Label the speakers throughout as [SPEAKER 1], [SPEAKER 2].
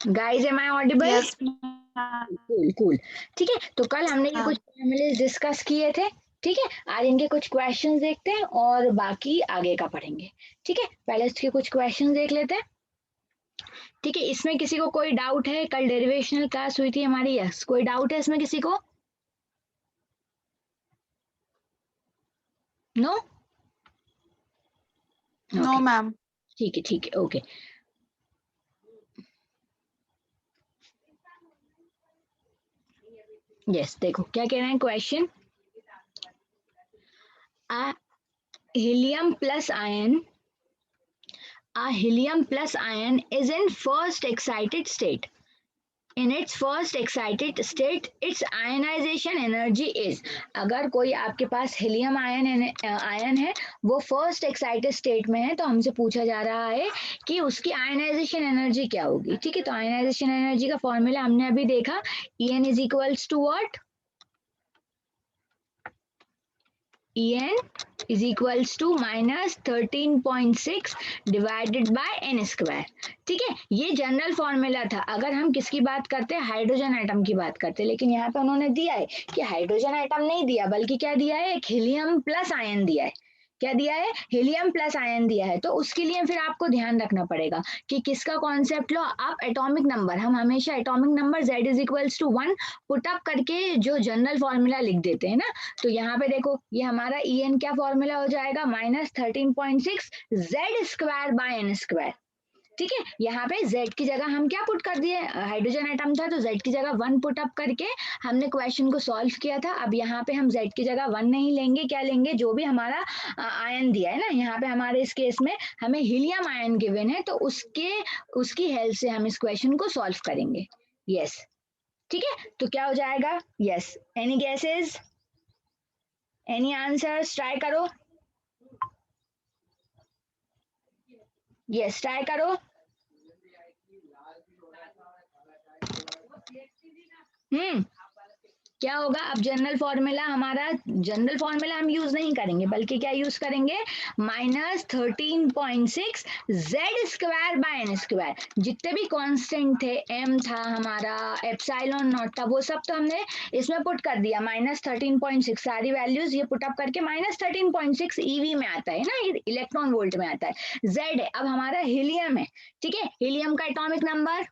[SPEAKER 1] Guys am I audible?
[SPEAKER 2] Yes
[SPEAKER 1] cool cool. ठीक है, तो कल हमने ये कुछ फॉर्मूले डिस्कस किए थे। ठीक है, आज इनके कुछ क्वेश्चंस देखते हैं और बाकी आगे का पढ़ेंगे। ठीक है, पहले इसके कुछ क्वेश्चंस देख लेते हैं। ठीक है, इसमें किसी को कोई डाउट है? कल डेरिवेशनल क्लास हुई थी हमारी, यस, कोई डाउट है इसमें किसी को? नो?
[SPEAKER 2] No ma'am.
[SPEAKER 1] ठीक है, ओके। यस, देखो क्या कह रहे हैं question. helium plus ion a helium plus ion is in first excited state. In its first excited state, its ionization energy is, अगर कोई आपके पास हीलियम आयन है, वो फर्स्ट एक्साइटेड स्टेट में है, तो हमसे पूछा जा रहा है कि उसकी आयनाइजेशन एनर्जी क्या होगी। ठीक है, तो आयनाइजेशन एनर्जी का फॉर्मूला हमने अभी देखा, En is equals to what? En is equals to minus 13.6 divided by n square. ठीक है, ये जनरल फॉर्मूला था अगर हम किसकी बात करते हैं, हाइड्रोजन एटम की बात करते हैं। लेकिन यहाँ पे उन्होंने दिया है कि हाइड्रोजन एटम नहीं दिया, बल्कि क्या दिया है, एक हीलियम प्लस आयन दिया है। क्या दिया है? हीलियम प्लस आयन दिया है। तो उसके लिए फिर आपको ध्यान रखना पड़ेगा कि किसका कॉन्सेप्ट लो आप, एटॉमिक नंबर। हम हमेशा atomic number Z is equals to 1 put up करके जो जनरल फॉर्मूला लिख देते हैं ना। तो यहाँ पे देखो, ये हमारा En क्या फॉर्मूला हो जाएगा, -13.6 Z square by n square. ठीक है, यहाँ पे Z की जगह हम क्या पुट कर दिए, हाइड्रोजन एटम था तो Z की जगह 1 पुट अप करके हमने क्वेश्चन को सॉल्व किया था। अब यहाँ पे हम Z की जगह 1 नहीं लेंगे, क्या लेंगे, जो भी हमारा आयन दिया है ना। यहाँ पे हमारे इस केस में हमें हीलियम आयन गिवन है, तो उसकी हेल्प से हम इस क्वेश्चन को सॉल्व करेंगे। यस, ठीक है, तो क्या हो जाएगा, yes, any guesses, any answers, try करो। यस, ट्राई करो। क्या होगा अब, जनरल फॉर्मूला हमारा, जनरल फॉर्मूला हम यूज नहीं करेंगे, बल्कि क्या यूज करेंगे, -13.6 Z square by N square. जितने भी कांस्टेंट थे, एम था हमारा, एप्सिलॉन नॉट था, वो सब तो हमने इसमें पुट कर दिया। -13.6 सारी वैल्यूज ये पुट अप करके -13.6 ईवी में आता है ना, ये इलेक्ट्रॉन वोल्ट में आता है। जेड है, अब हमारा हीलियम है। ठीक है, हीलियम का एटॉमिक नंबर,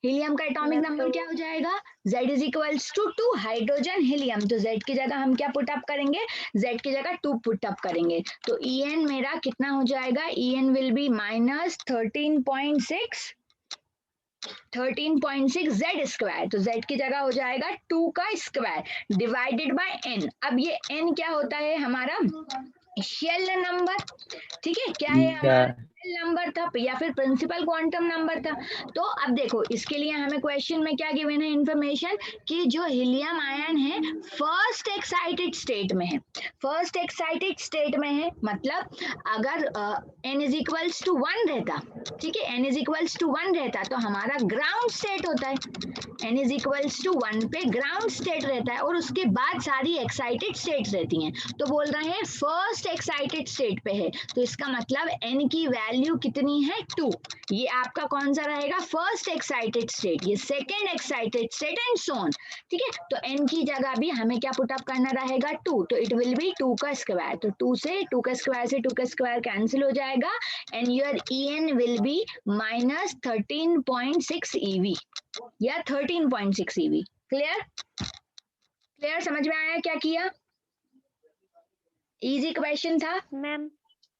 [SPEAKER 1] हीलियम का एटॉमिक नंबर क्या हो जाएगा, Z is equals to 2, hydrogen helium. तो Z की जगह हम क्या पुट अप करेंगे, Z की जगह 2 पुट अप करेंगे। तो En मेरा कितना हो जाएगा, En will be -13.6 Z square. तो Z की जगह हो जाएगा 2 का स्क्वायर डिवाइडेड बाय n। अब ये n क्या होता है, हमारा शेल नंबर। ठीक है, क्या है हमारा, शेल नंबर था या फिर प्रिंसिपल क्वांटम नंबर था। तो अब देखो, इसके लिए हमें क्वेश्चन में क्या गिवन है इंफॉर्मेशन, कि जो हीलियम आयन है फर्स्ट एक्साइटेड स्टेट में है। फर्स्ट एक्साइटेड स्टेट में है मतलब अगर n इज इक्वल्स टू 1 रहता, ठीक है, n इज इक्वल्स टू 1 रहता तो हमारा ग्राउंड स्टेट होता है। n इज इक्वल्स टू 1 पे ग्राउंड स्टेट रहता है और उसके बाद सारी एक्साइटेड स्टेट्स रहती हैं। तो बोल रहे हैं फर्स्ट एक्साइटेड स्टेट पे है, तो इसका मतलब n की वैल्यू कितनी है, 2। ये आपका कौन सा रहेगा, फर्स्ट एक्साइटेड स्टेट, ये second excited state and so on. ठीक है, तो n की जगह भी हमें क्या पुट अप करना रहेगा, 2। तो इट विल बी 2 का स्क्वायर। तो 2 से 2 का स्क्वायर से 2 का स्क्वायर कैंसिल हो जाएगा and your En will be -13.6 eV या 13.6 eV। क्लियर? क्लियर, समझ में आया क्या किया? इजी क्वेश्चन था
[SPEAKER 3] मैम।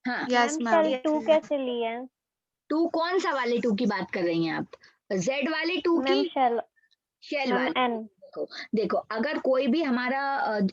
[SPEAKER 1] हाँ।
[SPEAKER 2] Yes
[SPEAKER 3] ma'am
[SPEAKER 2] ma'am.
[SPEAKER 3] शेल 2 कैसे लिए?
[SPEAKER 1] 2 कौन सा वाले 2 की बात कर रही हैं आप, जेड वाले 2 की,
[SPEAKER 3] मैम शेल,
[SPEAKER 1] शेल
[SPEAKER 3] मैम
[SPEAKER 1] वाले?
[SPEAKER 3] एन।
[SPEAKER 1] देखो देखो, अगर कोई भी हमारा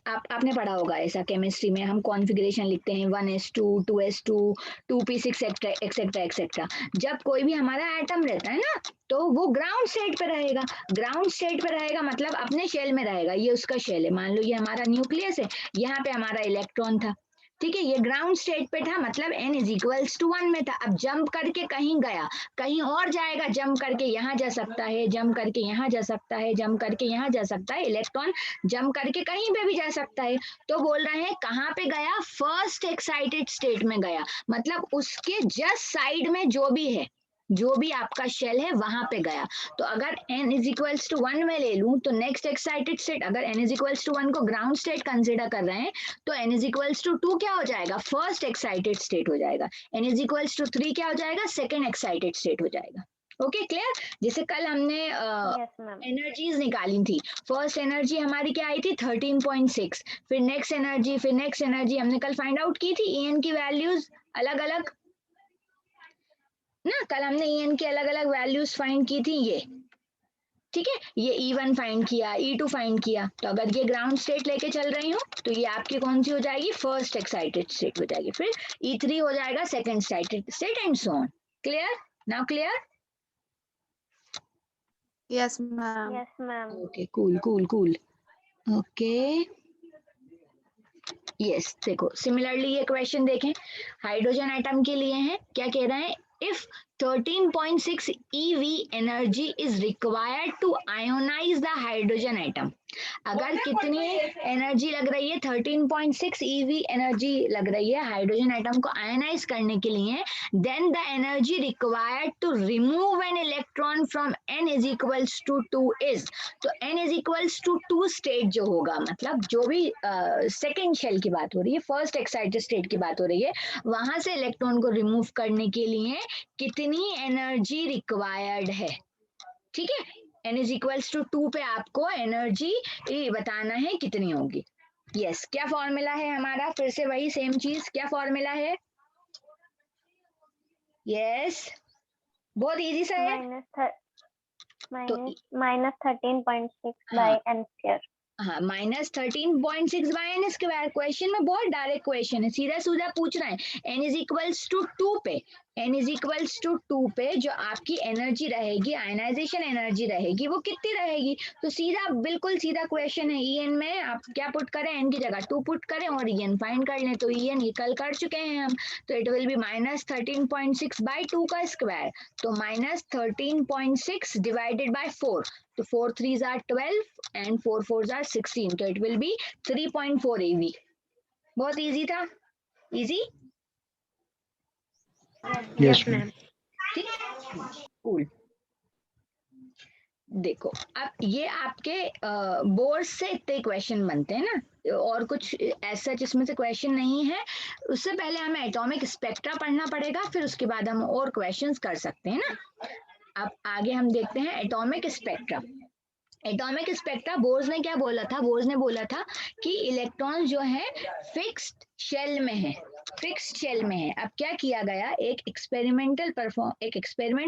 [SPEAKER 1] आपने पढ़ा होगा ऐसा केमिस्ट्री में, हम कॉन्फ़िगरेशन लिखते हैं 1s2 2s2 2p6 etcetera etcetera. जब कोई भी हमारा एटम रहता है ना, तो वो ग्राउंड स्टेट पे रहेगा। ग्राउंड स्टेट पे रहेगा मतलब अपने शेल में रहेगा। ये उसका शेल है, मान लो ये हमारा न्यूक्लियस है, यहाँ पे हमारा इलेक्ट्रॉन था। ठीक है, ये ग्राउंड स्टेट पे था मतलब n इज इक्वल्स टू 1 में था। अब जंप करके कहीं गया, कहीं और जाएगा, जंप करके यहाँ जा सकता है, जंप करके यहाँ जा सकता है, जंप करके यहाँ जा सकता है। इलेक्ट्रॉन जंप करके कहीं पे भी जा सकता है। तो बोल रहे हैं कहाँ पे गया, फर्स्ट एक्साइटेड स्टेट में गया, मतलब उसके जस्ट साइड में जो भी है, जो भी आपका शेल है वहां पे गया। तो अगर n इज इक्वल्स टू 1 में ले लूं तो नेक्स्ट एक्साइटेड स्टेट, अगर n इज इक्वल्स टू 1 को ग्राउंड स्टेट कंसीडर कर रहे हैं तो n इज इक्वल्स टू 2 क्या हो जाएगा, फर्स्ट एक्साइटेड स्टेट हो जाएगा। n इज इक्वल्स टू 3 क्या हो जाएगा, सेकेंड एक्साइटेड स्टेट हो जाएगा। Okay clear. जैसे कल हमने एनर्जीज निकाली थी, फर्स्ट एनर्जी हमारी क्या आई थी 13.6, फिर नेक्स्ट एनर्जी, फिर नेक्स्ट एनर्जी हमने कल फाइंड आउट की थी। En की वैल्यूज अलग अलग ना, कल हमने En की अलग अलग वैल्यूज फाइंड की थी ये, ठीक है। ये E1 फाइंड किया, E2 फाइंड किया। तो अगर ये ग्राउंड स्टेट लेके चल रही हूँ तो ये आपकी कौन सी हो जाएगी, फर्स्ट एक्साइटेड स्टेट हो जाएगी। फिर E3 हो जाएगा second excited state and so on. Clear, now clear.
[SPEAKER 2] Yes, ma'am.
[SPEAKER 3] Yes, ma'am.
[SPEAKER 1] Okay cool cool cool. Okay yes, देखो सिमिलरली ये क्वेश्चन देखें, हाइड्रोजन एटम के लिए है। क्या कह रहे हैं, if 13.6 eV energy is required to ionize the hydrogen atom, अगर कितनी एनर्जी लग रही है, 13.6 eV एनर्जी लग रही है हाइड्रोजन एटम को आयनाइज करने के लिए, then the energy required to remove an electron from n is equals to 2 is, तो n is equals to 2 state जो होगा, मतलब जो भी सेकेंड शेल की बात हो रही है, फर्स्ट एक्साइटेड स्टेट की बात हो रही है, वहां से इलेक्ट्रॉन को रिमूव करने के लिए कितनी एनर्जी रिक्वायर्ड है, ठीक है। n इज इक्वल्स टू 2 पे आपको एनर्जी बताना है कितनी होगी। यस, क्या फॉर्मूला है हमारा, फिर से वही सेम चीज, क्या फॉर्मूला है। यस, बहुत इजी सा है।
[SPEAKER 3] minus 13.6 by
[SPEAKER 1] हाँ
[SPEAKER 3] n square.
[SPEAKER 1] हाँ, minus 13.6 by N square. Question में बहुत डायरेक्ट क्वेश्चन है, सीधा सीधा पूछ रहा है। n इज इक्वल्स टू 2 पे, n इज इक्वल्स टू 2 पे जो आपकी एनर्जी रहेगी, आयनाइजेशन एनर्जी रहेगी, वो कितनी रहेगी। तो सीधा, बिल्कुल सीधा क्वेश्चन है। En में आप क्या पुट करें, n की जगह 2 पुट करें और En फाइंड कर लें। तो En ये कल कर चुके हैं हम, तो it will B minus 13.6 by 2 का स्क्वायर, तो माइनस 13.6 डिवाइडेड बाय 4, तो 4 3s are 12 and 4 4s are 16, तो इट विल बी 3.4 eV। बहुत इजी था, इजी।
[SPEAKER 2] Yes, ma'am.
[SPEAKER 1] ठीक, कूल। देखो अब ये आपके बोर्ड से इतने क्वेश्चन बनते हैं ना, और कुछ ऐसा जिसमें से क्वेश्चन नहीं है। उससे पहले हमें एटॉमिक स्पेक्ट्रा पढ़ना पड़ेगा, फिर उसके बाद हम और क्वेश्चंस कर सकते हैं ना। अब आगे हम देखते हैं atomic spectra. Atomic spectra, Bohr's ने क्या बोला था, बोर्स ने बोला था कि इलेक्ट्रॉन जो है फिक्स्ड शेल में है, फिक्स्ड शेल में है। अब क्या किया गया, एक एक्सपेरिमेंट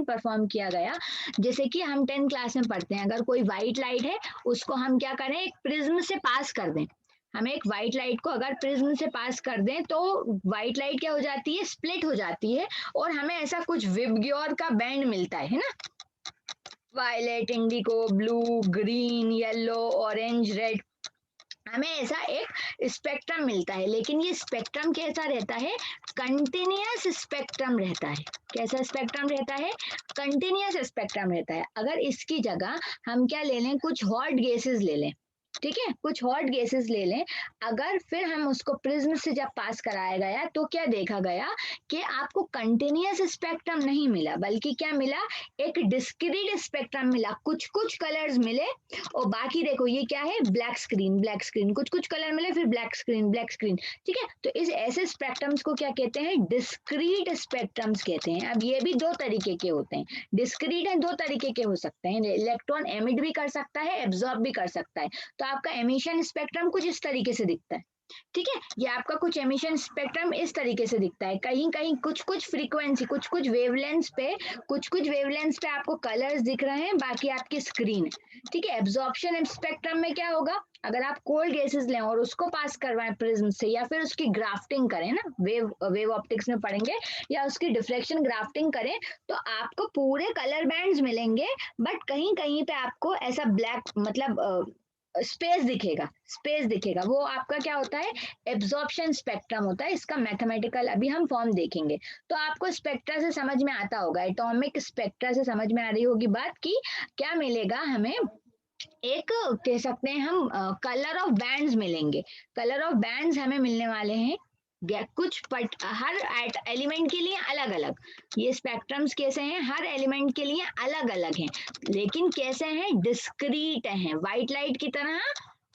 [SPEAKER 1] परफॉर्म किया गया। जैसे कि हम 10th क्लास में पढ़ते हैं, अगर कोई व्हाइट लाइट है उसको हम क्या करें, एक प्रिज्म से पास कर दें। हम एक व्हाइट लाइट को अगर प्रिज्म से पास कर दें तो व्हाइट लाइट क्या हो जाती है, स्प्लिट हो जाती है, और हमें ऐसा कुछ विबग्योर का बैंड मिलता है ना, violet, indigo, blue, green, yellow, orange, red, हमें ऐसा एक स्पेक्ट्रम मिलता है। लेकिन ये स्पेक्ट्रम कैसा रहता है, कंटिन्यूअस स्पेक्ट्रम रहता है। कैसा स्पेक्ट्रम रहता है, कंटिन्यूअस स्पेक्ट्रम रहता है। अगर इसकी जगह हम क्या ले लें, कुछ हॉट गैसेस ले लें, ठीक है, कुछ हॉट गैसेस ले लें, अगर फिर हम उसको प्रिज्म से जब पास कराया गया तो क्या देखा गया कि आपको कंटिन्यूअस स्पेक्ट्रम नहीं मिला, बल्कि क्या मिला, एक डिस्क्रीट स्पेक्ट्रम मिला, कुछ कुछ कलर्स मिले, और बाकी देखो ये क्या है, ब्लैक स्क्रीन, ब्लैक स्क्रीन, कुछ कुछ कलर मिले, फिर ब्लैक स्क्रीन, ब्लैक स्क्रीन, ठीक है। तो इस ऐसे स्पेक्ट्रम्स को क्या कहते हैं, डिस्क्रीट स्पेक्ट्रम्स कहते हैं। अब ये भी दो तरीके के होते हैं, डिस्क्रीट है, दो तरीके के हो सकते हैं, इलेक्ट्रॉन एमिट भी कर सकता है, एब्जॉर्ब भी कर सकता है। तो आपका एमिशन स्पेक्ट्रम कुछ इस तरीके से दिखता है, ठीक है। ये आपका कुछ एमिशन स्पेक्ट्रम इस तरीके से दिखता है, कहीं कहीं कुछ कुछ फ्रीक्वेंसी, कुछ कुछ वेवलेंथ पे आपको कलर्स दिख रहे हैं, बाकी आपकी स्क्रीन है, ठीक है। एब्जॉर्प्शन स्पेक्ट्रम में क्या होगा, अगर आप कोल्ड गैसेस लें और उसको पास करवाएं प्रिज्म से, या फिर उसकी ग्राफ्टिंग करें ना, वेव ऑप्टिक्स में पढ़ेंगे, या उसकी डिफ्लेक्शन ग्राफ्टिंग करें, तो आपको पूरे कलर बैंड्स मिलेंगे, बट कहीं कहीं पे आपको ऐसा ब्लैक, मतलब स्पेस दिखेगा, स्पेस दिखेगा, वो आपका क्या होता है, एब्जॉर्प्शन स्पेक्ट्रम होता है। इसका मैथमेटिकल अभी हम फॉर्म देखेंगे। तो आपको स्पेक्ट्रा से समझ में आता होगा, एटॉमिक स्पेक्ट्रा से समझ में आ रही होगी बात की क्या मिलेगा हमें, एक कह सकते हैं हम कलर ऑफ बैंड्स मिलेंगे, कलर ऑफ बैंड्स हमें मिलने वाले हैं, कुछ हर एलिमेंट के लिए अलग अलग, ये स्पेक्ट्रम्स कैसे हैं, हर एलिमेंट के लिए अलग अलग हैं, लेकिन कैसे हैं, डिस्क्रीट हैं, व्हाइट लाइट की तरह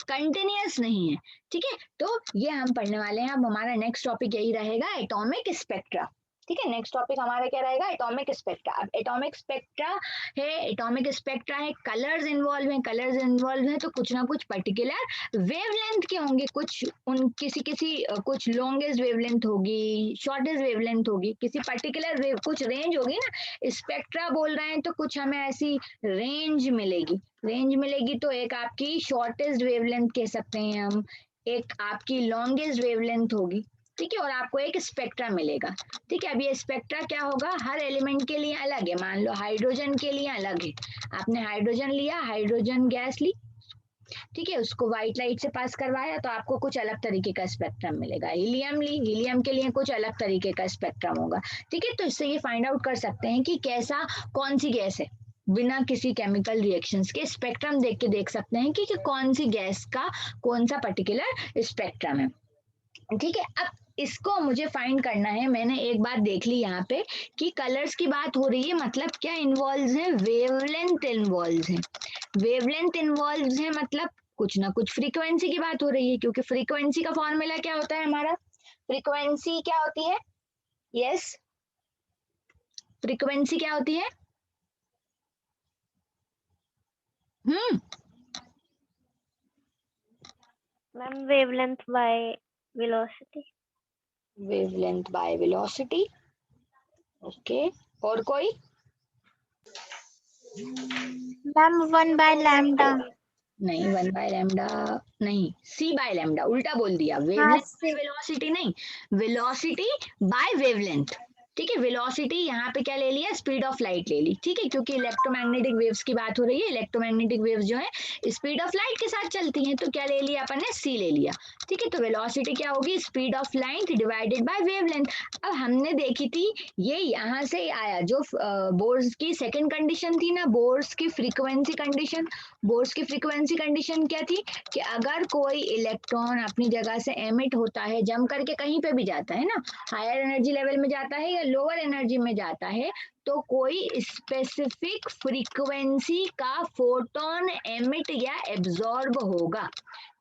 [SPEAKER 1] कंटिन्यूअस नहीं है। ठीक है, तो ये हम पढ़ने वाले हैं। अब हमारा नेक्स्ट टॉपिक यही रहेगा, एटॉमिक स्पेक्ट्रा। ठीक है, नेक्स्ट टॉपिक हमारा क्या रहेगा, एटॉमिक स्पेक्ट्रा। अब एटॉमिक स्पेक्ट्रा है, एटॉमिक स्पेक्ट्रा है, कलर्स इन्वॉल्व हैं, कलर्स इन्वॉल्व हैं तो कुछ ना कुछ पर्टिकुलर वेवलेंथ के होंगे, कुछ उन किसी किसी कुछ लॉन्गेस्ट वेवलेंथ होगी, शॉर्टेस्ट वेवलेंथ होगी, किसी पर्टिकुलर वेव कुछ रेंज होगी ना। स्पेक्ट्रा बोल रहे हैं तो कुछ हमें ऐसी रेंज मिलेगी, रेंज मिलेगी। तो एक आपकी शॉर्टेस्ट वेवलेंथ कह सकते हैं हम, एक आपकी लॉन्गेस्ट वेवलेंथ होगी। ठीक है, और आपको एक स्पेक्ट्रा मिलेगा। ठीक है, अब ये स्पेक्ट्रा क्या होगा, हर एलिमेंट के लिए अलग है। मान लो हाइड्रोजन के लिए अलग है, आपने हाइड्रोजन लिया, हाइड्रोजन गैस ली, ठीक है, उसको व्हाइट लाइट से पास करवाया तो आपको कुछ अलग तरीके का स्पेक्ट्रम मिलेगा। हीलियम ली, हीलियम के लिए कुछ अलग तरीके का स्पेक्ट्रम होगा। ठीक है, तो इससे ये फाइंड आउट कर सकते हैं कि कैसा, कौन सी गैस है, बिना किसी केमिकल रिएक्शंस के स्पेक्ट्रम देख के देख सकते हैं कि कौन सी गैस का कौन सा पर्टिकुलर स्पेक्ट्रम है। ठीक है, अब इसको मुझे फाइंड करना है। मैंने एक बात देख ली यहाँ पे कि कलर्स की बात हो रही है, मतलब क्या इन्वॉल्व है, वेवलेंथ इन्वॉल्व है। वेवलेंथ इन्वॉल्व है मतलब कुछ ना कुछ फ्रीक्वेंसी की बात हो रही है, क्योंकि फ्रीक्वेंसी का फॉर्मूला क्या होता है हमारा, फ्रीक्वेंसी क्या होती है, यस फ्रीक्वेंसी क्या होती है,
[SPEAKER 3] ma'am wavelength by velocity.
[SPEAKER 1] Wavelength by velocity. Okay, और कोई,
[SPEAKER 2] मैम 1 by लैम्डा।
[SPEAKER 1] नहीं 1 बाय लैम्डा नहीं, c बाय लैम्डा, उल्टा बोल दिया,
[SPEAKER 2] हाँ
[SPEAKER 1] वेवलेंथ बाय
[SPEAKER 2] सी।
[SPEAKER 1] वेलोसिटी नहीं, वेलोसिटी बाय वेवलेंथ। ठीक है, वेलोसिटी यहाँ पे क्या ले लिया, स्पीड ऑफ लाइट ले ली। ठीक है, क्योंकि इलेक्ट्रोमैग्नेटिक वेव्स की बात हो रही है, इलेक्ट्रोमैग्नेटिक वेव्स जो है स्पीड ऑफ लाइट के साथ चलती हैं, तो क्या ले लिया अपन ने, c ले लिया। ठीक है, तो वेलोसिटी क्या होगी, speed of light divided by wavelength. अब हमने देखी थी, ये यहाँ से आया, जो बोर्स की सेकंड कंडीशन थी ना, बोर्स की फ्रीक्वेंसी कंडीशन, बोर्स की फ्रीक्वेंसी कंडीशन क्या थी कि अगर कोई इलेक्ट्रॉन अपनी जगह से एमिट होता है, जम करके कहीं पे भी जाता है ना, हायर एनर्जी लेवल में जाता है या लोअर एनर्जी में जाता है, तो कोई स्पेसिफिक फ्रीक्वेंसी का फोटोन एमिट या एब्जॉर्ब होगा।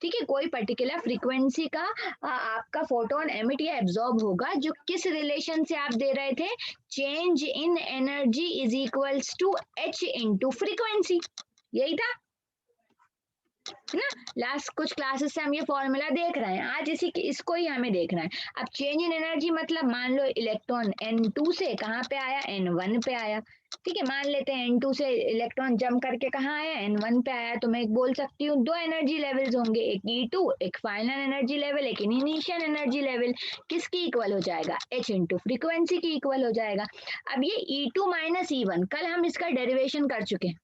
[SPEAKER 1] ठीक है, कोई पर्टिकुलर फ्रीक्वेंसी का आपका फोटोन एमिट या एब्जॉर्ब होगा, जो किस रिलेशन से आप दे रहे थे, change in energy is equals to h into frequency, यही था है ना। लास्ट कुछ क्लासेस से हम ये फॉर्मूला देख रहे हैं, आज इसको ही हमें देखना है। अब चेंज इन एनर्जी मतलब मान लो इलेक्ट्रॉन N2 से कहाँ पे आया, N1 पे आया। ठीक है, मान लेते हैं N2 से इलेक्ट्रॉन जम करके कहाँ आया, N1 पे आया, तो मैं एक बोल सकती हूँ दो एनर्जी लेवल्स होंगे, एक E2, एक फाइनल एनर्जी लेवल, एक इनिशियल एनर्जी लेवल। किसकी इक्वल हो जाएगा, h इंटू फ्रीक्वेंसी की इक्वल हो जाएगा। अब ये E2 माइनस E1, कल हम इसका डेरिवेशन कर चुके हैं,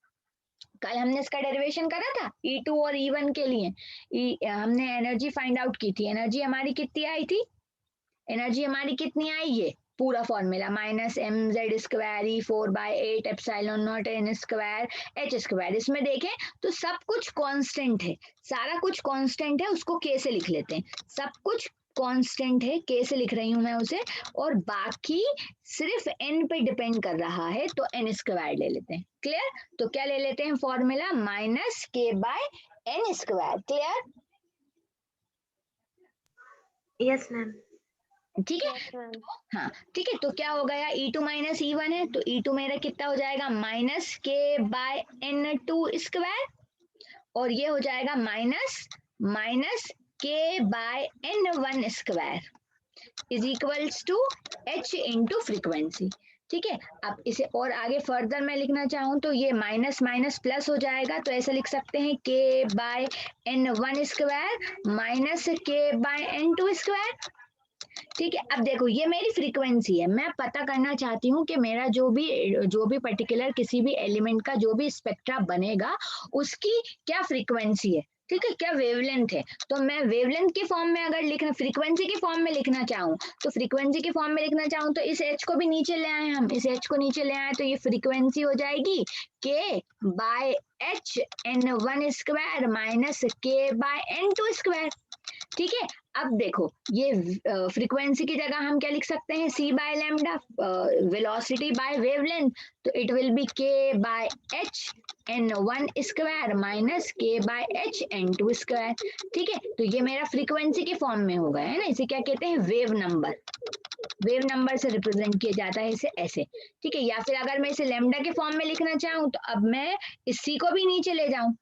[SPEAKER 1] कल हमने इसका डेरिवेशन करा था E2 और E1 के लिए। हमने एनर्जी फाइंड आउट की थी, एनर्जी हमारी कितनी आई थी, एनर्जी हमारी कितनी आई, ये पूरा फॉर्मूला माइनस mz² E4/8ε0n² इसमें देखें तो सब कुछ कांस्टेंट है, सारा कुछ कांस्टेंट है, उसको k से लिख लेते हैं, सब कुछ कांस्टेंट है, k से लिख रही हूं मैं उसे, और बाकी सिर्फ n पे डिपेंड कर रहा है, तो n² ले लेते हैं। क्लियर, तो क्या ले लेते हैं formula, -k/n²। Clear,
[SPEAKER 2] yes ma'am.
[SPEAKER 1] ठीक है।
[SPEAKER 3] Yes ma'am.
[SPEAKER 1] हाँ ठीक है, तो क्या हो गया, E2 माइनस E1 है, तो E2 मेरा कितना हो जाएगा, -k/n² और ये हो जाएगा -k/n1² is equals to h into frequency. ठीक है, अब इसे और आगे फर्दर मैं लिखना चाहूँ तो ये माइनस माइनस प्लस हो जाएगा, तो ऐसे लिख सकते हैं k/n1² माइनस k/n2²। ठीक है, अब देखो ये मेरी फ्रीक्वेंसी है, मैं पता करना चाहती हूँ कि मेरा जो भी पर्टिकुलर किसी भी एलिमेंट का जो भी स्पेक्ट्रा बनेगा उसकी क्या फ्रीक्वेंसी है। ठीक है, क्या वेवलेंथ है, तो मैं वेवलेंथ के फॉर्म में अगर लिखना, फ्रीक्वेंसी के फॉर्म में लिखना चाहूँ, तो फ्रीक्वेंसी के फॉर्म में लिखना चाहूँ तो इस h को भी नीचे ले आए, हम इस h को नीचे ले आए, तो ये फ्रीक्वेंसी हो जाएगी k/h n1² माइनस k/n2²। ठीक है, अब देखो ये फ्रीक्वेंसी की जगह हम क्या लिख सकते हैं, c by lambda, velocity by wavelength, तो it will be k by h n1 square minus k by h n2 square. ठीक है, तो ये मेरा फ्रीक्वेंसी के फॉर्म में होगा, है ना, इसे क्या कहते हैं, वेव नंबर। वेव नंबर से रिप्रेजेंट किया जाता है इसे ऐसे। ठीक है, या फिर अगर मैं इसे लैम्डा के फॉर्म में लिखना चाहूँ तो अब मैं इस c को भी नीचे ले जाऊं,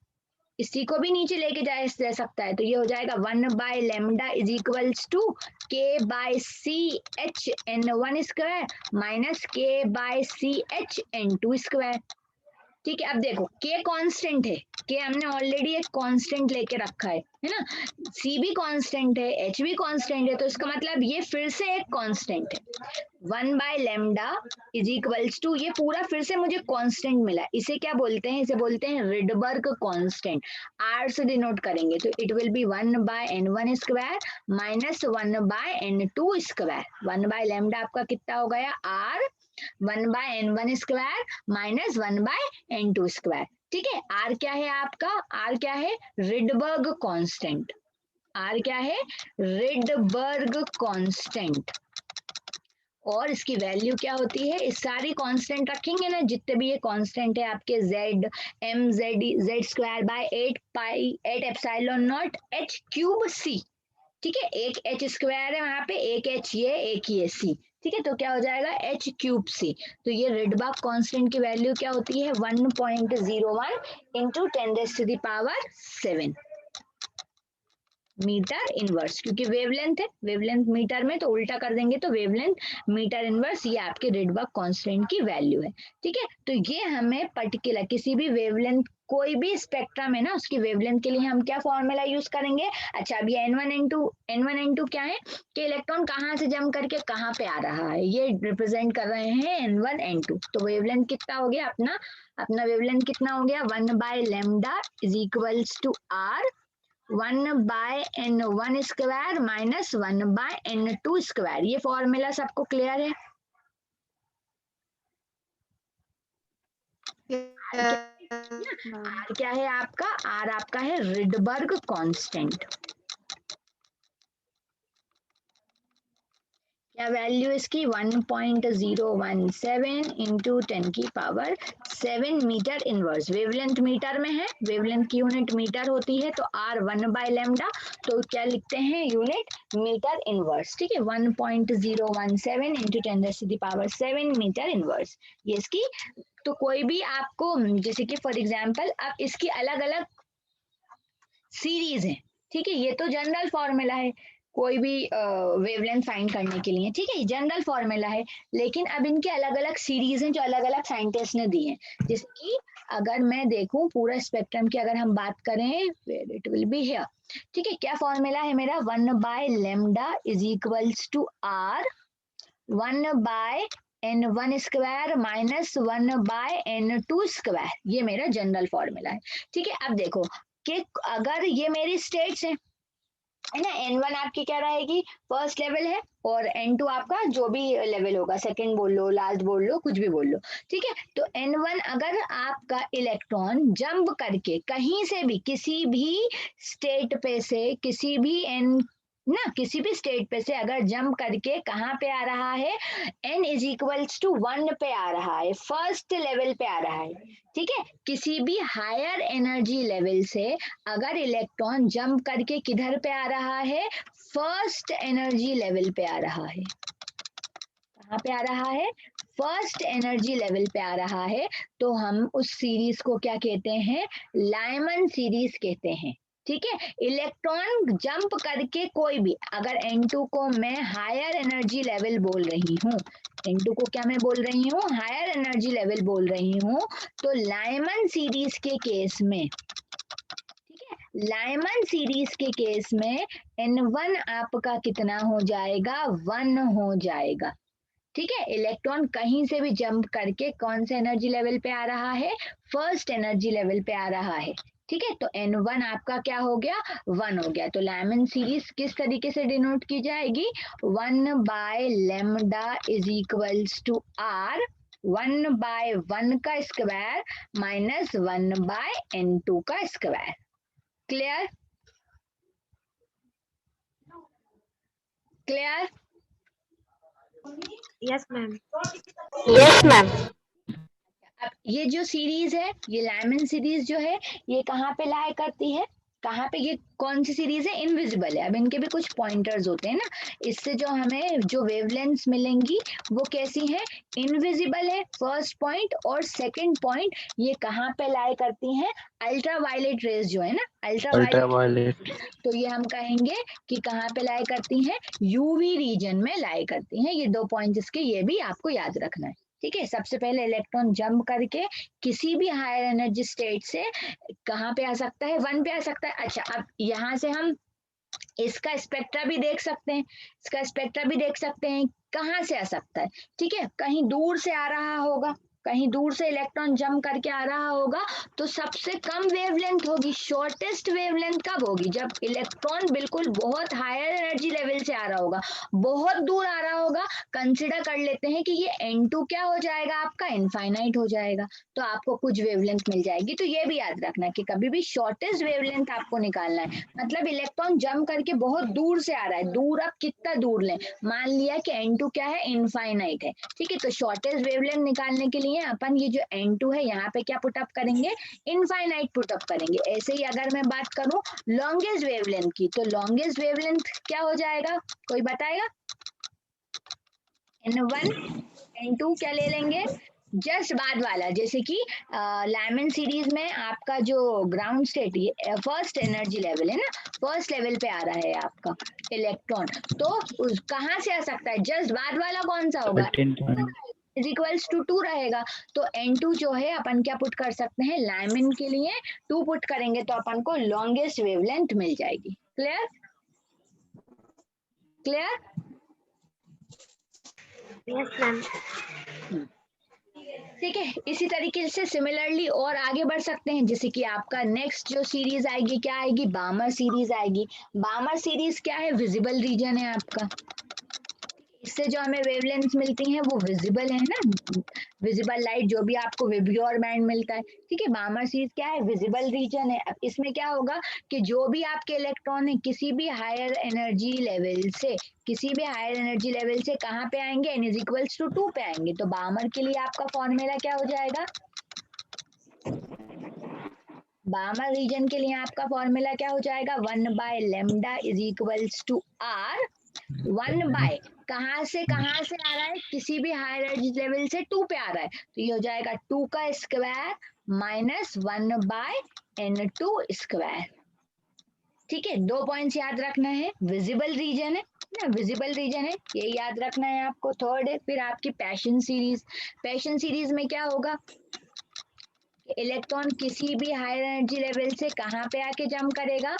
[SPEAKER 1] इस c को भी नीचे लेके जा सकता है, तो ये हो जाएगा 1 by lambda is equals to k by C H N one square minus k by C H N two square. ठीक है, अब देखो k कांस्टेंट है, k हमने ऑलरेडी एक कांस्टेंट लेके रखा है ना, c भी कांस्टेंट है, h भी कांस्टेंट है, तो इसका मतलब ये फिर से एक कांस्टेंट है। 1 by lambda is equals to, ये पूरा फिर से मुझे कांस्टेंट मिला, इसे क्या बोलते हैं, इसे बोलते हैं रिडबर्ग कांस्टेंट, r से डिनोट करेंगे, तो it will be 1 by n1 square minus 1 by n2 square. 1 by lambda आपका कितना हो गया, r 1 by n1 square minus 1 by n2 square. ठीक है, r क्या है आपका, r क्या है, रिडबर्ग कांस्टेंट, r क्या है, रिडबर्ग कांस्टेंट। और इसकी वैल्यू क्या होती है, इस सारी कांस्टेंट रखेंगे ना, जितने भी ये कांस्टेंट है आपके z m z square by 8 pi 8 epsilon not h cube c। ठीक है, एक h स्क्वायर है वहां पे, एक h ये, एक ये c। ठीक है, तो क्या हो जाएगा h क्यूब c। तो ये रिडबर्ग कांस्टेंट की वैल्यू क्या होती है, 1.01 इंटू 10⁻⁷ मीटर इनवर्स, क्योंकि वेवलेंथ है, वेवलेंथ मीटर में तो उल्टा कर देंगे तो वेवलेंथ मीटर इनवर्स, ये आपके रिडबर्ग कांस्टेंट की वैल्यू है। ठीक है, तो ये हमें पर्टिकुलर किसी भी वेवलेंथ, कोई भी स्पेक्ट्रम है ना, उसकी वेवलेंथ के लिए हम क्या फॉर्मूला यूज करेंगे। अच्छा, अभी n1 n2 क्या है कि इलेक्ट्रॉन कहाँ से जम करके कहाँ पे आ रहा है, ये रिप्रेजेंट कर रहे हैं n1 n2। तो वेवलेंथ कितना हो गया अपना, अपना वेवलेंथ कितना हो गया, 1 by lambda is equals to r 1 by n1 square minus 1 by n2 square. ये फॉर्मूला सबको क्लियर है। आर क्या है आपका, आर आपका है रिडबर्ग कांस्टेंट। क्या वैल्यू इसकी, 1.017 into 10⁻⁷ metre inverse. Wavelength metre में है, वेवलेंथ की यूनिट मीटर होती है, तो r 1 बाय लैम्डा, तो क्या लिखते हैं, यूनिट मीटर इनवर्स। ठीक है, 1.017 इंटू 10⁻⁷ मीटर इनवर्स, ये इसकी। तो कोई भी आपको, जैसे कि फॉर एग्जाम्पल अब इसकी अलग अलग सीरीज है। ठीक है, ये तो जनरल फॉर्मूला है कोई भी वेवलेंथ फाइंड करने के लिए। ठीक है, जनरल फॉर्मूला है, लेकिन अब इनके अलग अलग सीरीज हैं जो अलग अलग साइंटिस्ट ने दी हैं। जैसे कि अगर मैं देखूं पूरा स्पेक्ट्रम की अगर हम बात करें, इट विल बी हियर। ठीक है, क्या फॉर्मूला है मेरा, 1 by lambda is equals to r 1 by n1 square minus 1 by n2 square, ये मेरा जनरल फॉर्मूला है। ठीक है, अब देखो कि अगर ये मेरी स्टेट्स है ना, n1 आपकी क्या रहेगी, फर्स्ट लेवल है, और n2 आपका जो भी लेवल होगा, सेकंड बोल लो, लास्ट बोल लो, कुछ भी बोल लो। ठीक है, तो n1 अगर आपका इलेक्ट्रॉन जंप करके कहीं से भी किसी भी स्टेट पे से किसी भी किसी भी स्टेट पे से अगर जंप करके कहाँ पे आ रहा है, n इज इक्वल्स टू 1 पे आ रहा है, फर्स्ट लेवल पे आ रहा है। ठीक है, किसी भी हायर एनर्जी लेवल से अगर इलेक्ट्रॉन जंप करके किधर पे आ रहा है, फर्स्ट एनर्जी लेवल पे आ रहा है। कहाँ पे आ रहा है, फर्स्ट एनर्जी लेवल पे आ रहा है, तो हम उस सीरीज को क्या कहते हैं, लाइमन सीरीज कहते हैं। ठीक है, इलेक्ट्रॉन जंप करके कोई भी, अगर n2 को मैं हायर एनर्जी लेवल बोल रही हूँ, n2 को क्या मैं बोल रही हूँ, हायर एनर्जी लेवल बोल रही हूँ, तो लाइमन सीरीज के केस में, लाइमन सीरीज के केस में n1 आपका कितना हो जाएगा, 1 हो जाएगा। ठीक है, इलेक्ट्रॉन कहीं से भी जंप करके कौन से एनर्जी लेवल पे आ रहा है, फर्स्ट एनर्जी लेवल पे आ रहा है। ठीक है, तो n1 आपका क्या हो गया, 1 हो गया। तो लाइमन सीरीज किस तरीके से डिनोट की जाएगी, 1 by lambda is equals to r 1 by 1 का स्क्वायर माइनस 1 बाय n2 का square. Clear. Clear?
[SPEAKER 2] Yes, ma'am.
[SPEAKER 3] Yes, ma'am.
[SPEAKER 1] अब ये जो सीरीज है, ये लाइमन सीरीज जो है, ये कहाँ पे लाई करती है, कहाँ पे, ये कौन सी सीरीज है? इनविजिबल है। अब इनके भी कुछ पॉइंटर्स होते हैं ना, इससे जो हमें जो वेवलेंथ्स मिलेंगी वो कैसी है? इनविजिबल है, फर्स्ट पॉइंट। और सेकंड पॉइंट, ये कहाँ पे लाई करती हैं? अल्ट्रा वायलेट रेज जो है ना, अल्ट्रा
[SPEAKER 4] अल्ट्रावायलेट।
[SPEAKER 1] तो ये हम कहेंगे कि कहाँ पे लाई करती हैं? यूवी रीजन में लाई करती हैं। ये 2 पॉइंट इसके, ये भी आपको याद रखना है। ठीक है, सबसे पहले इलेक्ट्रॉन जंप करके किसी भी हायर एनर्जी स्टेट से कहाँ पे आ सकता है? 1 पे आ सकता है। अच्छा, अब यहाँ से हम इसका स्पेक्ट्रा भी देख सकते हैं, इसका स्पेक्ट्रा भी देख सकते हैं, कहाँ से आ सकता है? ठीक है, कहीं दूर से आ रहा होगा, कहीं दूर से इलेक्ट्रॉन जंप करके आ रहा होगा, तो सबसे कम वेवलेंथ होगी, शॉर्टेस्ट वेवलेंथ कब होगी? जब इलेक्ट्रॉन बिल्कुल बहुत हायर एनर्जी लेवल से आ रहा होगा, बहुत दूर आ रहा होगा। कंसिडर कर लेते हैं कि ये N2 क्या हो जाएगा आपका? इनफाइनाइट हो जाएगा, तो आपको कुछ वेवलेंथ मिल जाएगी। तो ये भी याद रखना कि कभी भी शॉर्टेस्ट वेवलेंथ आपको निकालना है, मतलब इलेक्ट्रॉन जंप करके बहुत दूर से आ रहा है, दूर आप कितना दूर लें, मान लिया कि N2 क्या है? इनफाइनाइट है। ठीक है, तो शॉर्टेस्ट वेवलेंथ निकालने के लिए अपन ये जो N2 है यहाँ पे क्या पुटअप करेंगे? इनफाइनाइट पुटअप करेंगे। ऐसे ही अगर मैं बात करूं लॉन्गेस्ट वेवलेंथ की, तो लॉन्गेस्ट वेवलेंथ क्या हो जाएगा? कोई बताएगा? N1 N2 क्या ले लेंगे? जस्ट बाद वाला, जैसे कि लाइमन सीरीज में आपका जो ग्राउंड स्टेट, ये फर्स्ट एनर्जी लेवल है ना, फर्स्ट लेवल पे आ रहा है आपका इलेक्ट्रॉन, तो उस कहाँ से आ सकता है? जस्ट बाद वाला कौन सा होगा?
[SPEAKER 4] 13.
[SPEAKER 1] इज इक्वल्स टू 2 रहेगा। तो N2 जो है अपन क्या पुट कर सकते हैं? लाइमन के लिए 2 पुट करेंगे तो अपन को लॉन्गेस्ट वेवलेंथ मिल जाएगी। क्लियर? क्लियर?
[SPEAKER 2] Yes, ma'am.
[SPEAKER 1] ठीक है, इसी तरीके से सिमिलरली और आगे बढ़ सकते हैं, जैसे कि आपका नेक्स्ट जो सीरीज आएगी क्या आएगी? बामर सीरीज आएगी। बामर सीरीज क्या है? विजिबल रीजन है आपका, इससे जो हमें वेवलेंथ मिलती हैं वो विजिबल है ना, विजिबल लाइट जो भी आपको विब्योर बैंड मिलता है। ठीक है, बामर सीरीज क्या है? विजिबल रीजन है। अब इसमें क्या होगा कि जो भी आपके इलेक्ट्रॉन है किसी भी हायर एनर्जी लेवल से, किसी भी हायर एनर्जी लेवल से कहाँ पे आएंगे? n इज इक्वल्स टू 2 पे आएंगे। तो बामर के लिए आपका फॉर्मूला क्या हो जाएगा? बामर रीजन के लिए आपका फॉर्मूला क्या हो जाएगा? 1/λ इज इक्वल्स टू r। 1 कहाँ से आ रहा है? किसी भी हायर एनर्जी लेवल से 2 पे आ रहा है, तो ये हो जाएगा 2 का स्क्वायर माइनस 1/n2 स्क्वायर। ठीक है, 2 पॉइंट्स याद रखना है, विजिबल रीजन है ना, विजिबल रीजन है, ये याद रखना है आपको। थर्ड है फिर आपकी पैशन सीरीज। पैशन सीरीज में क्या होगा? इलेक्ट्रॉन किसी भी हायर एनर्जी लेवल से कहाँ पे आके जंप करेगा?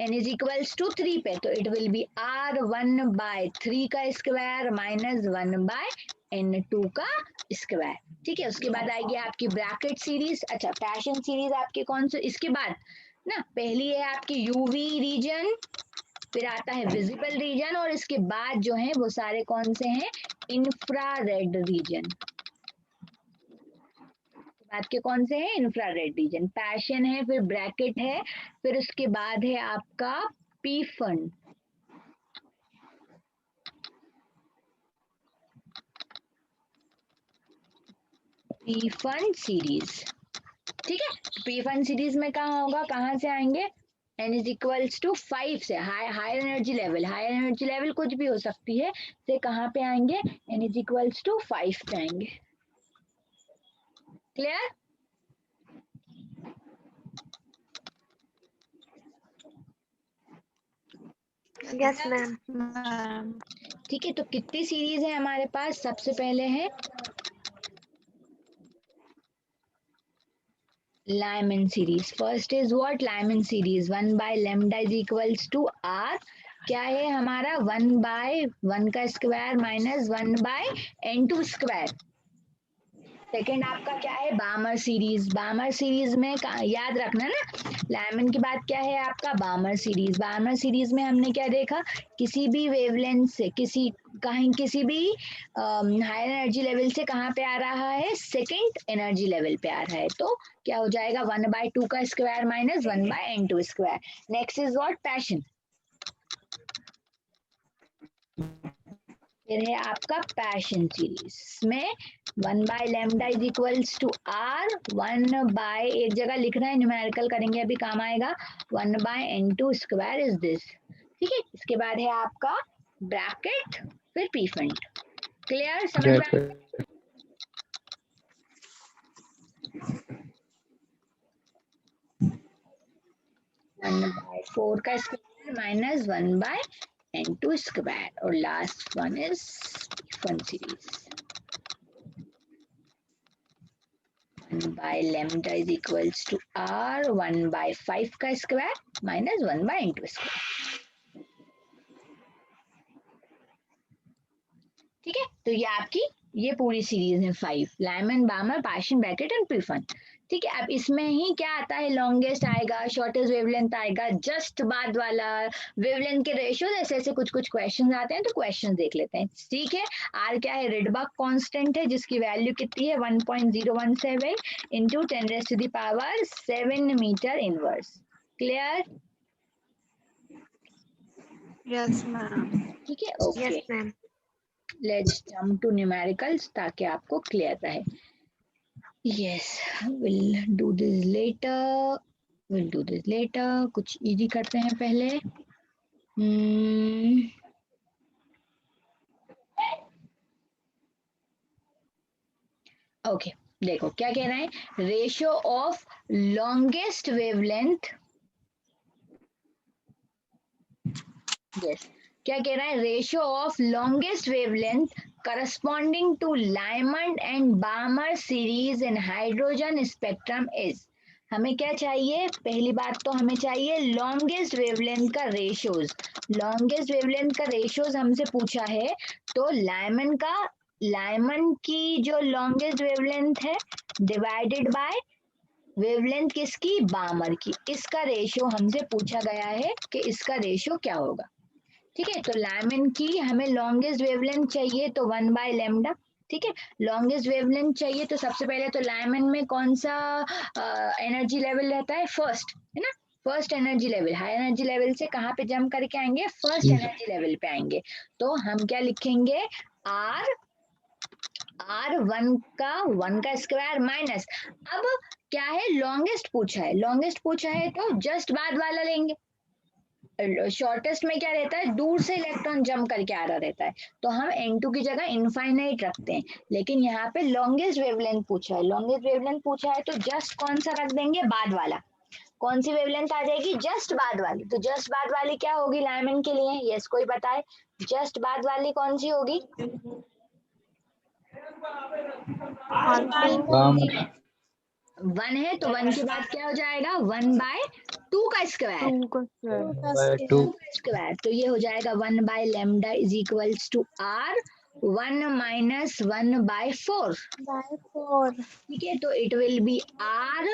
[SPEAKER 1] n इज इक्वल्स टू 3 पे, तो इट विल बी r1/3 का स्क्वायर माइनस 1/n2 का स्क्वायर। ठीक है, उसके बाद आएगी आपकी ब्रैकेट सीरीज। अच्छा, पैशन सीरीज आपकी कौन सी? इसके बाद ना पहली है आपकी यूवी रीजन, फिर आता है विजिबल रीजन, और इसके बाद जो है वो सारे कौन से हैं? Infrared reason. बाद के कौन से हैं? Infrared reason. पैशन है, फिर ब्रैकेट है, फिर उसके बाद है आपका Pfund. Pfund series. ठीक है, पी फन सीरीज में कहाँ होगा? कहाँ से आएंगे? n इज इक्वल्स टू 5 से, higher energy level, higher energy level कुछ भी हो सकती है, से कहाँ पे आएंगे? n इज इक्वल्स टू 5 पे आएंगे। क्लियर?
[SPEAKER 2] Yes, ma'am.
[SPEAKER 1] ठीक है, तो कितनी सीरीज है हमारे पास? सबसे पहले है Lyman series. First is what? Lyman series. 1/λ is equals to r. क्या है हमारा? 1/1 का square minus 1/n2 square. Second आपका क्या है? बामर सीरीज। बामर सीरीज में याद रखना ना, लाइमन के बाद क्या है आपका? बामर सीरीज। बामर सीरीज में हमने क्या देखा? किसी भी वेवलेंथ से, किसी भी हायर एनर्जी लेवल से कहाँ पे आ रहा है? सेकेंड एनर्जी लेवल पे आ रहा है, तो क्या हो जाएगा? 1/2 का square minus 1/n2 square. Next is what? Passion. फिर है आपका पैशन सीरीज में 1/λ इज इक्वल्स टू आर 1/, एक जगह लिख रहा है न्यूमेरिकल करेंगे अभी काम आएगा, 1/n2 स्क्वायर इज दिस। ठीक है, इसके बाद है आपका ब्रैकेट फिर पी फंड। क्लियर, समझ में
[SPEAKER 4] Yes,
[SPEAKER 1] आ-
[SPEAKER 4] sir.
[SPEAKER 1] 1/4 का स्क्वायर माइनस 1/n2 स्क्वायर और last one is Pfund series 1/λ is equals to r 1/5 का स्क्वायर माइनस 1/n2 स्क्वायर। ठीक है, तो ये आपकी ये पूरी सीरीज है 5, Lyman, Balmer, Paschen, Brackett and प्रीफन। ठीक है, अब इसमें ही क्या आता है, लॉन्गेस्ट आएगा, शॉर्टेस्ट वेवलेंथ आएगा, जस्ट बाद वाला, वेवलेंथ के रेशियो, ऐसे ऐसे कुछ कुछ क्वेश्चंस आते हैं, तो क्वेश्चन देख लेते हैं। ठीक है, आर क्या है, रिडबर्ग कांस्टेंट है जिसकी वैल्यू कितनी है 1.017 into 10⁻⁷ metre inverse. Clear?
[SPEAKER 2] Yes, ma'am.
[SPEAKER 1] ठीक है, okay,
[SPEAKER 2] Yes, ma'am.
[SPEAKER 1] Let's jump to numericals ताकि आपको क्लियर रहे। Yes, we'll do this later. We'll do this later. कुछ इजी करते हैं पहले। ओके, देखो क्या कह रहा है, ratio of longest wavelength. Yes, क्या कह रहा है, ratio of longest wavelength corresponding to Lyman and Balmer series in hydrogen spectrum is. हमें क्या चाहिए, पहली बात तो हमें चाहिए लॉन्गेस्ट वेवलेंथ का रेशियोज। लॉन्गेस्ट वेवलेंथ का रेशियोज हमसे पूछा है, तो लाइमन की जो लॉन्गेस्ट वेवलेंथ है डिवाइडेड बाय वेवलेंथ किसकी, बामर की, इसका रेशियो हमसे पूछा गया है कि इसका रेशियो क्या होगा। ठीक है, तो लाइमन की हमें लॉन्गेस्ट वेवलेंथ चाहिए तो 1/λ। ठीक है, लॉन्गेस्ट वेवलेंथ चाहिए तो सबसे पहले तो लाइमन में कौन सा एनर्जी लेवल रहता है, फर्स्ट, है ना, first energy level, high energy level से कहाँ पे जंप करके आएंगे, फर्स्ट
[SPEAKER 4] जी।
[SPEAKER 1] एनर्जी लेवल पे आएंगे। तो हम क्या लिखेंगे, वन का स्क्वायर माइनस, अब क्या है, लॉन्गेस्ट पूछा है, लॉन्गेस्ट पूछा है तो जस्ट बाद वाला लेंगे। शॉर्टेस्ट में क्या रहता है, दूर से इलेक्ट्रॉन जंप करके आ रहा रहता है, तो हम n2 की जगह इनफाइनाइट रखते हैं। लेकिन यहाँ पे लॉन्गेस्ट वेवलेंथ पूछा है, लॉन्गेस्ट वेवलेंथ पूछा है तो जस्ट कौन सा रख देंगे, बाद वाला। कौन सी वेवलेंथ आ जाएगी, जस्ट बाद वाली। तो जस्ट बाद वाली क्या होगी लाइमन के लिए, यस कोई बताए, जस्ट बाद वाली कौन सी होगी,
[SPEAKER 2] R2.
[SPEAKER 4] Bummer.
[SPEAKER 1] 1 है तो 1 के बाद क्या हो जाएगा, 1/2 का स्क्वायर,
[SPEAKER 2] 2 का square.
[SPEAKER 4] 1/2.
[SPEAKER 1] स्क्वायर, तो ये हो जाएगा 1/λ is equals to r 1 minus 1/4।
[SPEAKER 2] By 4.
[SPEAKER 1] ठीक है, तो it will be r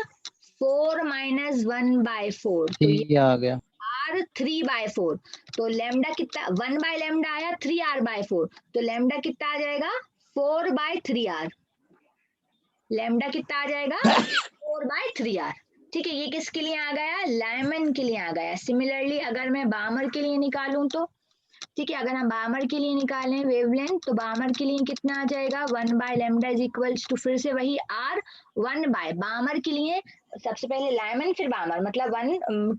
[SPEAKER 1] 4 minus 1/4, तो ये
[SPEAKER 4] 3 आ गया.
[SPEAKER 1] r 3/4। तो लैम्डा कितना, 1/λ आया 3r/4, तो लैम्डा कितना आ जाएगा 4/3r। लैम्डा कितना आ जाएगा 4/3r। ठीक है, ये किसके लिए आ गया, लाइमन के लिए आ गया। सिमिलरली अगर मैं बामर के लिए निकालूं तो, ठीक है, अगर हम बामर के लिए निकालें वेवलेंथ, तो बामर के लिए कितना आ जाएगा, 1/λ इज इक्वल्स टू, फिर से वही r 1/, बामर के लिए सबसे पहले लाइमन फिर बामर, मतलब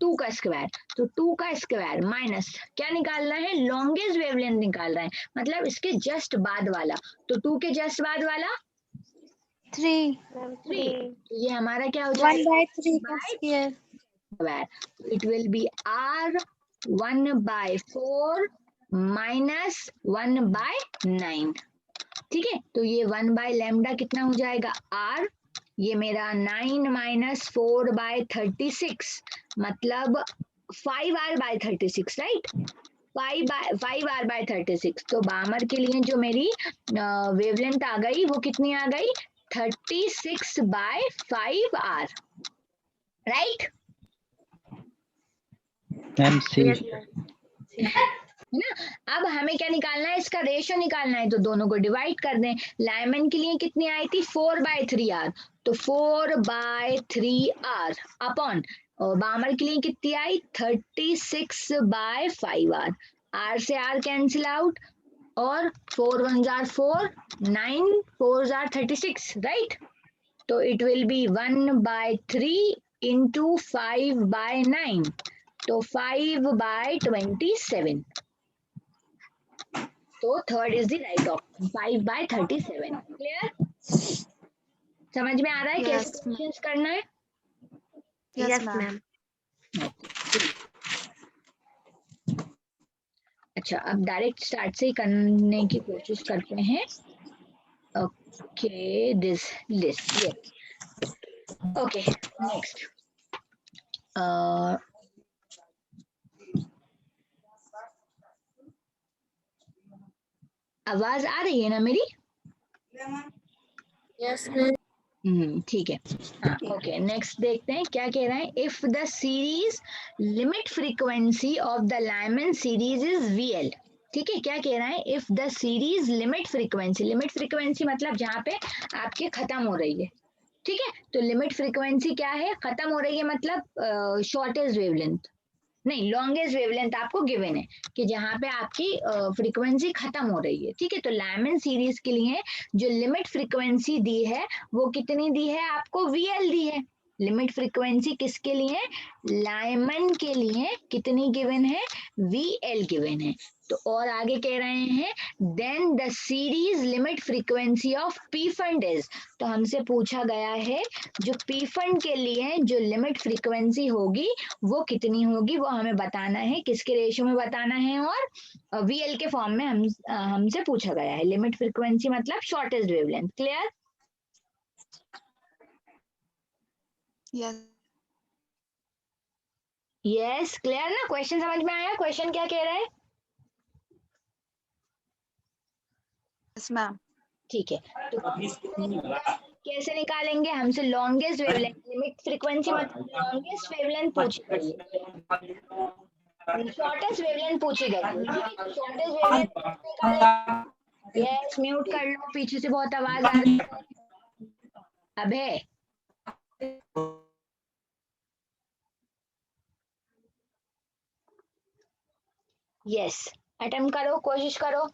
[SPEAKER 1] 2 का स्क्वायर, तो 2 का स्क्वायर माइनस क्या निकालना है, लॉन्गेस्ट वेवलेंथ निकाल रहे हैं, मतलब इसके जस्ट बाद वाला, तो 2 के जस्ट बाद वाला
[SPEAKER 2] 3.
[SPEAKER 1] 3, तो ये हमारा क्या हो
[SPEAKER 2] 1
[SPEAKER 1] जाएगा,
[SPEAKER 2] by 3 का square.
[SPEAKER 1] square, it will be r 1/4 minus 1/9। ठीक है, तो ये 1/λ कितना हो जाएगा r, ये मेरा 9 माइनस 4/36, मतलब 5r/36, राइट, 5r/36। तो बामर के लिए जो मेरी वेवलेंथ आ गई वो कितनी आ गई, 36/5r, right,
[SPEAKER 4] MC.
[SPEAKER 2] Yes, ma'am.
[SPEAKER 1] है ना। अब हमें क्या निकालना है, इसका रेशियो निकालना है, तो दोनों को डिवाइड कर दें। लाइमन के लिए कितनी आई थी 4/3r, तो 4/3r अपॉन, और बामर के लिए कितनी आई 36/5r, r से r कैंसिल आउट, और 4 1s are 4, 9 4s are 36, right? तो it will be 1/3 into 5/9, तो 5/27. तो third is the right option, 5/37. Clear? समझ में आ रहा है कैसे
[SPEAKER 2] Yes,
[SPEAKER 1] क्वेश्चंस करना है?
[SPEAKER 3] Yes,
[SPEAKER 2] ma'am.
[SPEAKER 3] ma'am.
[SPEAKER 1] अच्छा, अब डायरेक्ट स्टार्ट से ही करने की कोशिश करते हैं. Okay, this list, yes. Okay, next. आवाज आ रही है ना मेरी?
[SPEAKER 3] Yes, ma'am.
[SPEAKER 1] ठीक है. हाँ, ओके, नेक्स्ट देखते हैं क्या कह रहा है. If the series limit frequency of the Lyman series is VL. ठीक है, क्या कह रहा है? If the series limit frequency मतलब जहाँ पे आपके खत्म हो रही है. ठीक है, तो लिमिट फ्रीक्वेंसी क्या है? खत्म हो रही है मतलब शॉर्टेस्ट वेवलेंथ, नहीं लॉन्गेस्ट वेवलेंथ आपको गिवन है कि जहाँ पे आपकी फ्रीक्वेंसी खत्म हो रही है. ठीक है, तो लाइमन सीरीज के लिए जो लिमिट फ्रीक्वेंसी दी है वो कितनी दी है आपको? VL दी है. लिमिट फ्रीक्वेंसी किसके लिए? लाइमन के लिए कितनी गिवन है? VL गिवन है. तो और आगे कह रहे हैं then the series limit frequency of Pfund is. तो हमसे पूछा गया है जो पी फंड के लिए जो लिमिट फ्रीक्वेंसी होगी वो कितनी होगी, वो हमें बताना है. किसके रेशियो में बताना है? और VL के फॉर्म में हमसे पूछा गया है. लिमिट फ्रीक्वेंसी मतलब shortest wavelength. Clear?
[SPEAKER 2] Yes,
[SPEAKER 1] yes, clear ना? क्वेश्चन समझ में आया? क्वेश्चन क्या कह रहा है?
[SPEAKER 2] ma'am.
[SPEAKER 1] ठीक है, तो कैसे निकालेंगे? हमसे लॉन्गेस्ट वेवलेंथ, लिमिट फ्रीक्वेंसी मतलब लॉन्गेस्ट वेवलेंथ पूछी गई है, शॉर्टेस्ट वेवलेंथ पूछी गई है. ठीक है, तो शॉर्टेस्ट वेवलेंथ निकालेंगे. यस, म्यूट कर लो, पीछे से बहुत आवाज आ रही है. अबे यस, अटेम्प्ट करो, कोशिश करो.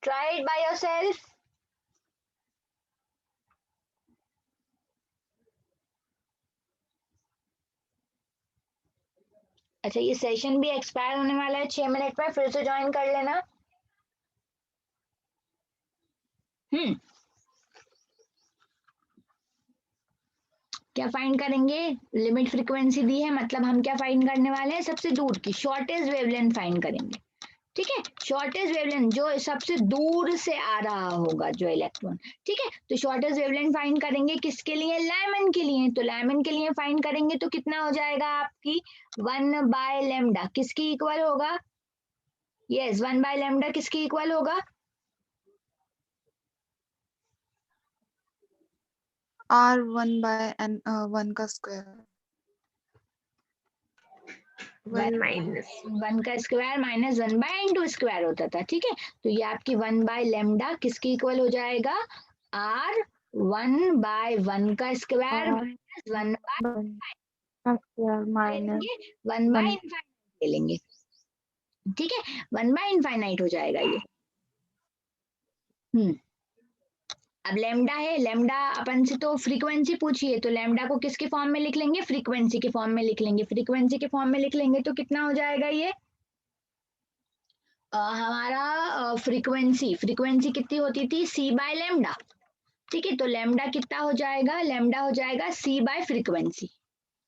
[SPEAKER 1] Try it by yourself. अच्छा, ये सेशन भी एक्सपायर होने वाला है 6 मिनट में, फिर से ज्वाइन कर लेना. क्या फाइंड करेंगे? लिमिट फ्रीक्वेंसी दी है मतलब हम क्या फाइंड करने वाले हैं? सबसे दूर की शॉर्टेस्ट वेवलेंथ फाइंड करेंगे. ठीक है, शॉर्टेस्ट वेवलेंथ जो सबसे दूर से आ रहा होगा जो इलेक्ट्रॉन. ठीक है, तो शॉर्टेस्ट वेवलेंथ फाइंड करेंगे किसके लिए? लाइमन के लिए. तो लाइमन के लिए फाइंड करेंगे तो कितना हो जाएगा आपकी? 1/λ किसकी इक्वल होगा? यस, 1/λ किसकी इक्वल होगा?
[SPEAKER 2] R1 by N 1 का square.
[SPEAKER 3] 1 minus.
[SPEAKER 1] 1 का स्क्वायर माइनस 1/n² होता था. ठीक है, तो ये आपकी 1/λ किसकी इक्वल हो जाएगा? R1/1 का स्क्वायर माइनस 1/1/इनफाइनाइट ले लेंगे. ठीक है, 1/इनफाइनाइट हो जाएगा ये. अब लैम्डा है, लैम्डा अपन से तो फ्रीक्वेंसी पूछी है, तो लैम्डा को किसके फॉर्म में लिख लेंगे? फ्रीक्वेंसी के फॉर्म में लिख लेंगे. फ्रीक्वेंसी के फॉर्म में लिख लेंगे तो कितना हो जाएगा ये? हमारा फ्रीक्वेंसी कितनी होती थी? C/λ. ठीक है, तो लैम्डा कितना हो जाएगा? लैम्डा हो जाएगा C/फ्रीक्वेंसी.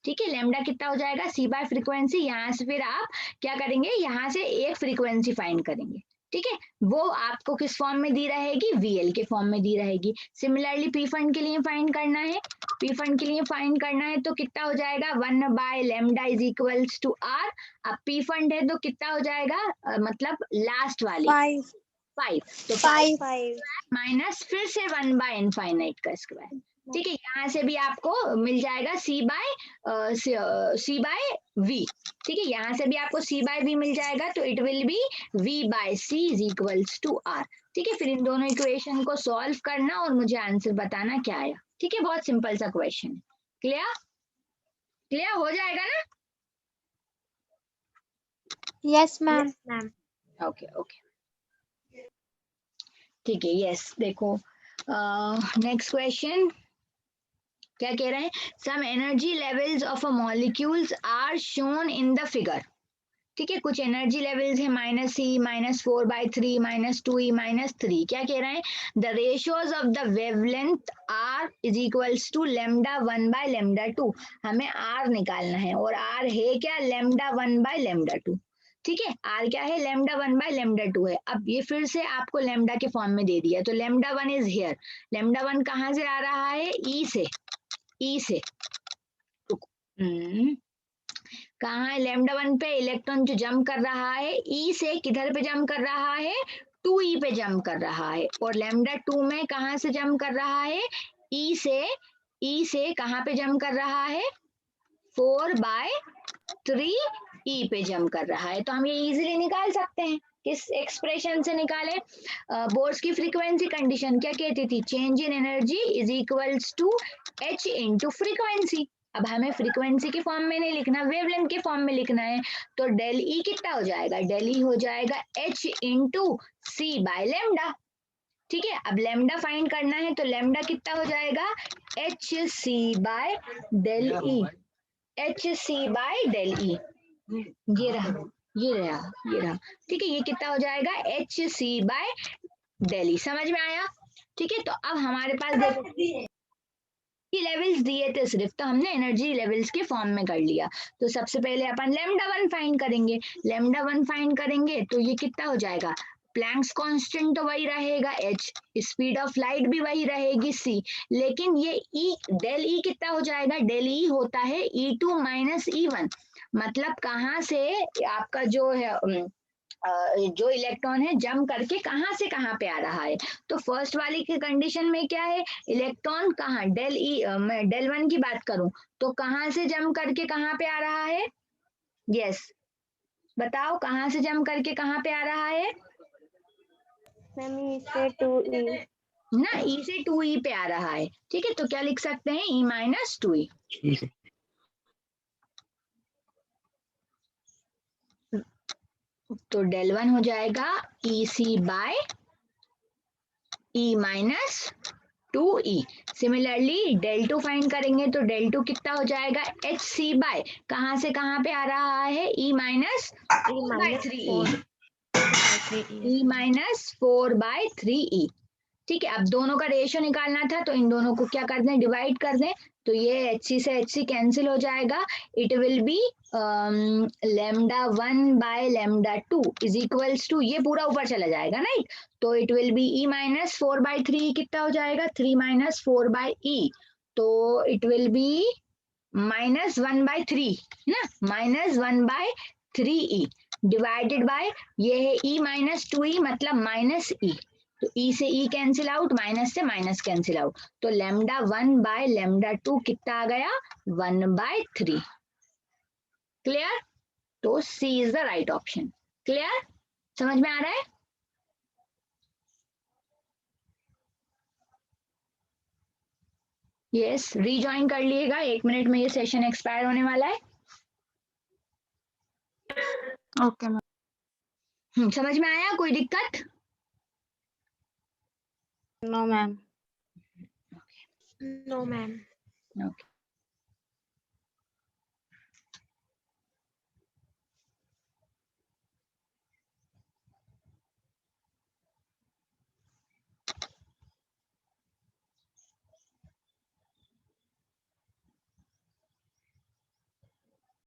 [SPEAKER 1] ठीक है, लैम्डा कितना हो जाएगा? C/फ्रीक्वेंसी. यहाँ से फिर आप क्या करेंगे? यहाँ से एक फ्रीक्वेंसी फाइंड करेंगे. ठीक है, वो आपको किस फॉर्म में दी रहेगी? VL के फॉर्म में दी रहेगी. सिमिलरली पी फंड के लिए फाइंड करना है. पी फंड के लिए फाइंड करना है तो कितना हो जाएगा? 1/λ इज इक्वल्स टू R. अब पी फंड है तो कितना हो जाएगा? मतलब लास्ट वाली
[SPEAKER 2] 5.
[SPEAKER 1] 5. तो
[SPEAKER 2] 5.
[SPEAKER 1] माइनस फिर से 1/इनफाइनाइट का स्क्वायर. ठीक है, यहाँ से भी आपको मिल जाएगा C/V. ठीक है, यहाँ से भी आपको C/V मिल जाएगा, तो it will be V/C is equals to R. ठीक है, फिर इन दोनों इक्वेशन को सॉल्व करना और मुझे आंसर बताना क्या आया. ठीक है, बहुत सिंपल सा क्वेश्चन है. क्लियर? क्लियर हो जाएगा ना?
[SPEAKER 4] Yes, ma'am.
[SPEAKER 3] Yes, ma'am.
[SPEAKER 1] Okay okay ठीक है. यस देखो नेक्स्ट क्वेश्चन क्या कह रहे हैं. Some energy levels of a molecules are shown in the figure. ठीक है, कुछ एनर्जी लेवल्स है -e -4/3 -2e -3. क्या कह रहे हैं. The ratios of the wavelength r is equals to λ1 by λ2. हमें r निकालना है और r है क्या λ1 by λ2. ठीक है, r क्या है λ1 by λ2 है. अब ये फिर से आपको लैम्डा के फॉर्म में दे दिया तो λ1 इज हियर. λ1 कहाँ से आ रहा है e से. ई से कहाँ है λ1 पे इलेक्ट्रॉन जो जंप कर रहा है ई से किधर पे जंप कर रहा है 2e पे जंप कर रहा है. और λ2 में कहाँ से जंप कर रहा है ई से कहाँ पे जंप कर रहा है 4/3 पे जंप कर रहा है. तो हम ये इजीली निकाल सकते हैं. किस एक्सप्रेशन से निकाले. बोर्ड्स की फ्रीक्वेंसी कंडीशन क्या कहती थी. Change in energy is equals to h into frequency. अब हमें फ्रीक्वेंसी के फॉर्म में नहीं लिखना वेवलेंथ के फॉर्म में लिखना है. तो डेल ई कितना हो जाएगा. डेल ई हो जाएगा h into c by lambda. ठीक है, अब लेमडा फाइंड करना है तो लेमडा कितना हो जाएगा h c by del E. H c by del E ये रहा. ठीक है, ये कितना हो जाएगा h c by del E. समझ में आया. ठीक है, तो अब हमारे पास देखो लेवल्स दिए थे सिर्फ तो हमने एनर्जी लेवल्स के फॉर्म में कर लिया. तो सबसे पहले अपन λ1 फाइंड करेंगे. λ1 फाइंड करेंगे तो ये कितना हो जाएगा. प्लैंक्स कांस्टेंट तो वही रहेगा h. स्पीड ऑफ लाइट भी वही रहेगी c. लेकिन ये e डेल ई कितना हो जाएगा. डेल ई होता है e2 माइनस e1. मतलब कहाँ से आपका जो है जो इलेक्ट्रॉन है जंप करके कहाँ से कहाँ पे आ रहा है. तो फर्स्ट वाली की कंडीशन में क्या है इलेक्ट्रॉन कहाँ डेल ई मैं डेल 1 की बात करूं तो कहाँ से जंप करके कहाँ पे आ रहा है. यस बताओ कहाँ से जंप करके कहाँ पे आ रहा है.
[SPEAKER 4] मैम ई से 2e.
[SPEAKER 1] ना ई से 2e पे आ रहा है. ठीक है, तो क्या लिख सकते हैं e माइनस 2e. तो डेल 1 हो जाएगा E C by E minus 2e. Similarly del 2 find करेंगे तो डेल 2 कितना हो जाएगा एच सी बाय कहाँ से कहाँ पे आ रहा है e minus 4/3e. e minus 4/3e. ठीक है, अब दोनों का रेशियो निकालना था तो इन दोनों को क्या कर दें डिवाइड कर दें. तो ये HC से HC कैंसिल हो जाएगा. It will be λ1 by λ2 is equals to ये पूरा ऊपर चला जाएगा राइट. तो it will be e minus 4/3 कितना हो जाएगा 3 माइनस 4/e. तो इट विल बी -1/3 ना -1/3e डिवाइडेड बाय ये है e माइनस 2e मतलब माइनस e. तो e से e कैंसिल आउट माइनस से माइनस कैंसिल आउट. तो λ1 by λ2 कितना आ गया 1/3. क्लियर. तो C is the right option. Clear समझ में आ रहा है. यस रीजॉइन कर लिएगा 1 मिनट में ये सेशन एक्सपायर होने वाला है.
[SPEAKER 2] Okay ma'am.
[SPEAKER 1] समझ में आया कोई दिक्कत.
[SPEAKER 4] No ma'am.
[SPEAKER 3] No, ma'am.
[SPEAKER 1] Okay